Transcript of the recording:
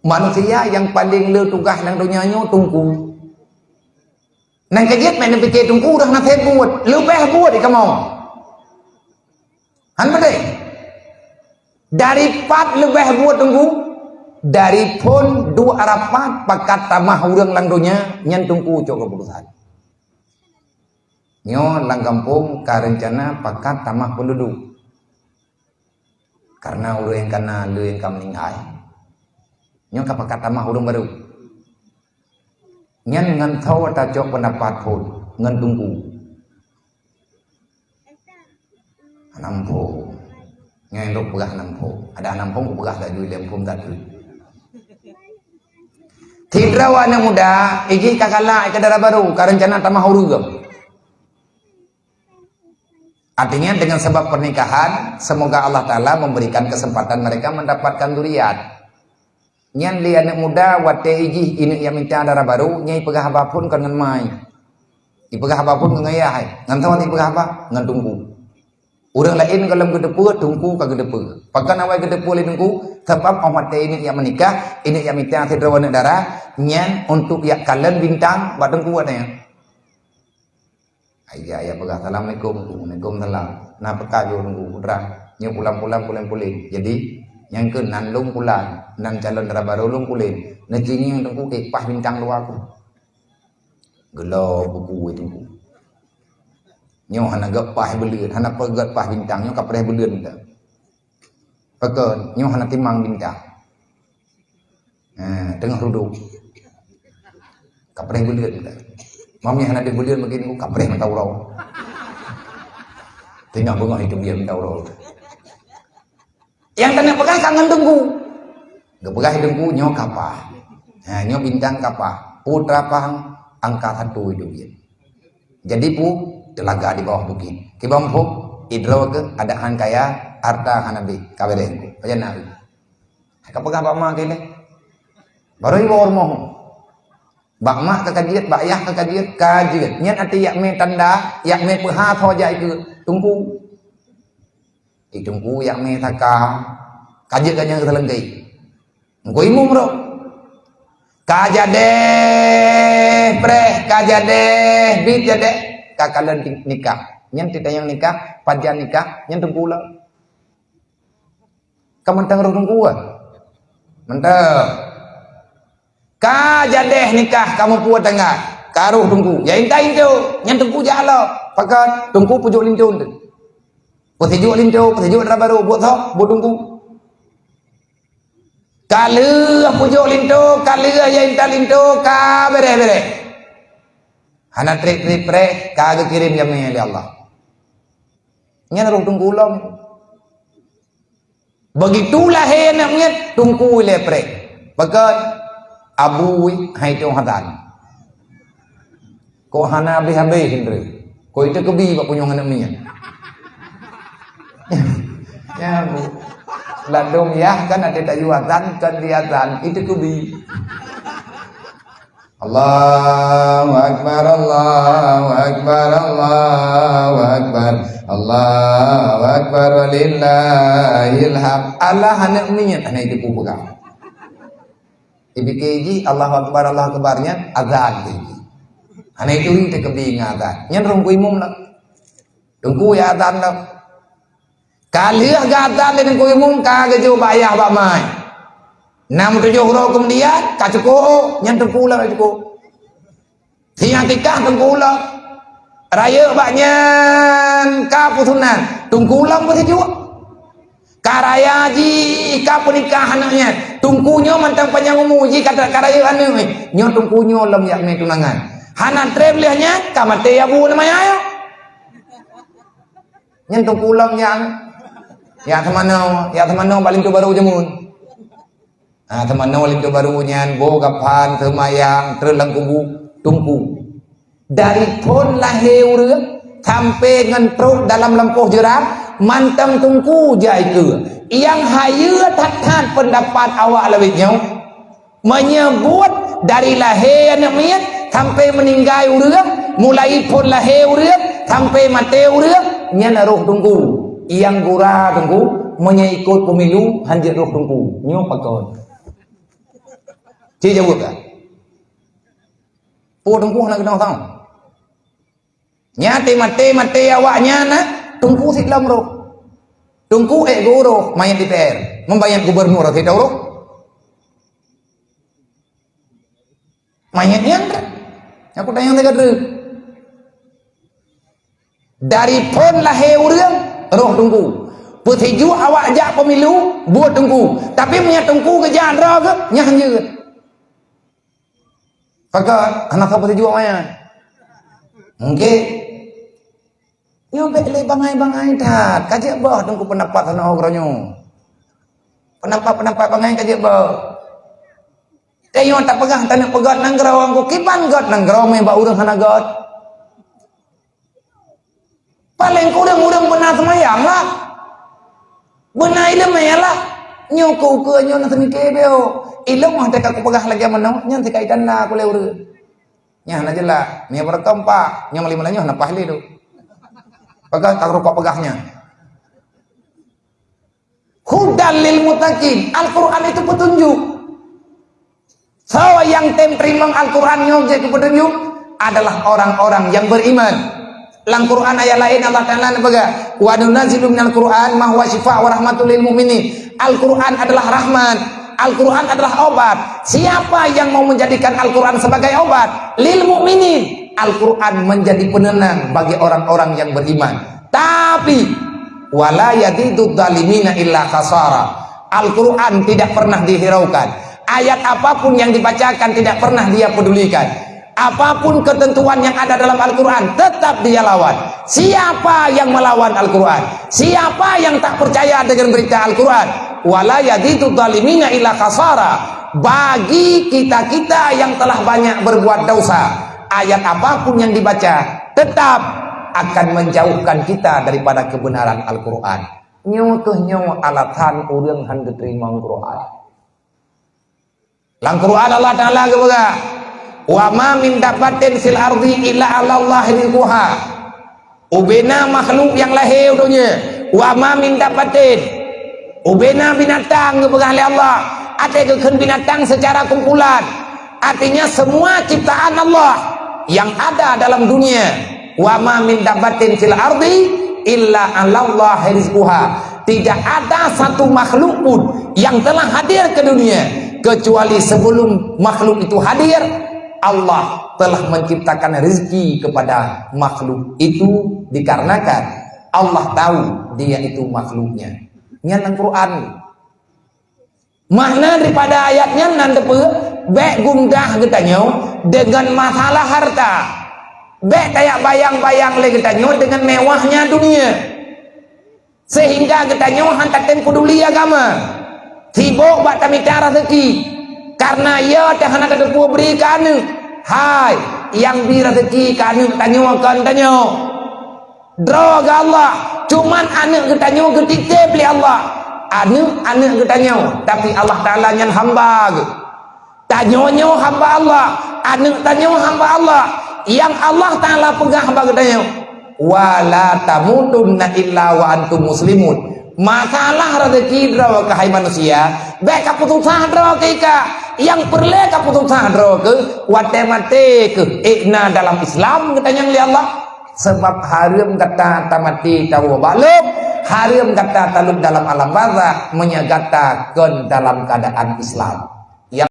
Manusia yang paling tugas nang dunianya tungku. Nang kejit main fikir tungku dah nak buat. Lebih buat di kamu. Han betul. Daripada lebih buat tungku. Dari pun dua arapat pakat tamah urang lang dunia nyen tungku cok keputusan. Nyo lang kampung karencana pakat tamah penduduk. Karena urang yang kana lu yang kam ningkai. Nyo kapakat tamah urang baru. Nyen ngan thau ta cok pendapat pun ngan tungku. Nampung. Ngai lok pegah nampung. Ada nampung pegah tak duit lempung tak duit. Tidra wana muda, iji kakala ikadara baru, karencana tamah urugam. Artinya dengan sebab pernikahan, semoga Allah Ta'ala memberikan kesempatan mereka mendapatkan duriat. Nyan li anak muda, wate iji ini yang minta darah baru, nyai pegah apapun kan ngan mai. Ipegah apapun ngan ayah, ngan tawat ipegah apa? Ngan tungku. Orang lain kalau gedepur, tungku ke gedepur. Pakan awal gedepur li tungku, sebab amat ini yang menikah, ini yang minta tidra wana darah, nyan untuk yang kalian bintang, bat tungku ada yang. Ayah pegah assalamualaikum, waalaikumsalam. Nah pekak yo tunggu putra, nyo pulang. Jadi yang ke nan lung pulang, nan calon darah baru lung kulin. Necini yang tunggu pas bintang luar aku. Gelo buku itu. Nyo hana gepah belian, hana pegat pah bintang nyo kapreh belian dah. Pekan nyo hana timang bintang. Tengah ruduk. Kapreh belian dah. Mami hana di belian begini ku kapreh mentau raw. Tengah bengah itu biar mentau raw. Yang tanya pegang kangen tunggu. Gepegah tunggu nyo kapah. Nyo bintang kapah. Putra pang angka 1 itu dia. Jadi pu telaga di bawah bukit. Kibam pu idro ke adaan kaya harta hanabi kabelengku. Aja nabi. Kapegah bama kene. Baru ibu ormoh. Bak mak kekajiat, bak yah kajiat. Nyen ati yak me tanda, yak me peha thoja itu tungku. Tungku yak me taka. Kajiat kanyang ketelengkai. Engko imum ro. Kajadeh preh, kajadeh bit jadeh. Kakalan nikah. Nyen tita yang nikah, pajan nikah, nyen tungku lah. Kamentang ro tungku ah. Mentang. Kajadeh nikah kamu puat tengah karuh tungku ya intai itu yang tungku jalo pakat tungku pujuk lintun pujuk darah baru buat thok buat tungku kalu pujuk lintu kalu ya intai lintu ka bere hana trik pre kagak kirim jamnya oleh Allah nya naruh tungku long begitulah henaknya tungku lepre pakat abui hai tong hadan ko hana habe hindre ko itu kebi bak punyong anak mian ya bu ladong ya kan ada tajwatan kan liatan itu kebi Allahu akbar Allahu akbar Allahu akbar Allahu akbar walillahil hamd Allah anak mian ana itu pegang IBKJ Allah Akbarnya azan tinggi. Hanya itu kebing azan. Nyen rongku imum lah. Rongku ya azan lah. Kali azan dan rongku imum kagak jauh bayar bak mai. 6-7 huruf kemudian kacuko nyen rongku lah kacuko. Siang tikah rongku lah. Raya baknya kaputunan. Rongku lah pun juga. Karaya ji ika pernikahan anaknya tungkunya mantang panjang umur ji kata karaya anu nyo tungkunyo lam yak me tunangan hanan treblehnya kamate abu namanya ayo nyen tungku lam yang ya temanau paling tu baru jamun temanau paling tu baru nyan bo kapan temayang terlang kubu tungku dari pun lahir sampai ngentruk dalam lempoh jeram mantang tungku jai ke yang haya tathat pendapat awak lawitnya menyebut dari lahir anak miat sampai meninggal urang mulai pun lahir urang sampai mati urang nya roh tungku yang gura tungku menyikut pemilu hanjir roh tungku nyo pakon Cia jawab kan? Pu tungku nak kena tahu. Nyate mate awaknya na tungku siklam roh. Tungku guru main DPR, membayar gubernur atau tidak roh? Main yang aku tanya yang dekat dari pon lahir orang roh tungku. Petiju awak jak pemilu buat tungku. Tapi punya tungku kerjaan roh ke? Nyah je. Kakak anak apa petiju awaknya? Okey. Nyo bele bangai tat. Kajak bah tungku pendapat sana ogronyo. Pendapat bangai kajak bah. Kayo tak pegang tanah pegat nang gerau angku kipan got nang gerau me ba urang hana got. Paling kurang benar semayang lah. Benar ilmu ya lah. Nyo ko ke nyo na semike beo. Ilmu mah tak aku pegang lagi mana nyo ti kaitan na aku leur. Nya na jelah. Ni berekam pak. Nyo lima nyo na pahli tu. Pegang tak rokok pegahnya. Hudal lil muttaqin. Al-Qur'an itu petunjuk. So yang terima Al-Qur'an nyo jadi petunjuk adalah orang-orang yang beriman. Dalam Quran ayat lain Allah Ta'ala berkata, wa nunazzilu minal Qur'an ma huwa syifaa wa rahmatul lil mu'minin. Al-Qur'an adalah rahmat, Al-Qur'an adalah obat. Siapa yang mau menjadikan Al-Qur'an sebagai obat? Lil mu'minin. Al-Qur'an menjadi penenang bagi orang-orang yang beriman. Tapi wala yadidu dhalimina illa khasara. Al-Qur'an tidak pernah dihiraukan. Ayat apapun yang dibacakan tidak pernah dia pedulikan. Apapun ketentuan yang ada dalam Al-Quran tetap dia lawan. Siapa yang melawan Al-Quran? Siapa yang tak percaya dengan berita Al-Quran? Wala yadidu dhalimina illa khasara. Bagi kita-kita yang telah banyak berbuat dosa, ayat apapun yang dibaca tetap akan menjauhkan kita daripada kebenaran Al-Quran. Nyoh alatan urang han diterima Al-Quran. Dalam Quran Allah Ta'ala berkata, wa ma min dabatin fil ardi illa 'ala Allah rizquha. Ubena makhluk yang lahir dunia. Wa ma min dabatin. Ubena binatang kepegang oleh Allah. Ada binatang secara kumpulan. Artinya semua ciptaan Allah yang ada dalam dunia. Wa ma min dabatin fil ardi illa 'ala Allah rizquha. Tidak ada satu makhluk pun yang telah hadir ke dunia kecuali sebelum makhluk itu hadir Allah telah menciptakan rezeki kepada makhluk itu dikarenakan Allah tahu dia itu makhluknya. Nya nang Quran. Makna daripada ayatnya nan depe bek gundah getanyo dengan masalah harta. Bek kayak bayang-bayang le getanyo dengan mewahnya dunia. Sehingga getanyo hantaten peduli agama. Sibuk bak tamita rezeki. Karena ia dah nak ada berikan. Hai, yang bi rezeki kanu tanyo. Droga Allah, cuman anak getanyo getite beli Allah. Anak getanyo, tapi Allah Taala nyan hamba. Tanyo hamba Allah, anak tanyo hamba Allah. Yang Allah Taala pegang hamba getanyo. Wala tamutunna illa wa antum muslimun. Masalah rezeki draw ke hai manusia, baik keputusan draw ke ika, yang perlu keputusan draw ke wate mate ke ikna dalam Islam katanya oleh Allah. Sebab haram kata tamati tahu balum, haram kata taluk dalam alam barzakh menyegatakan dalam keadaan Islam.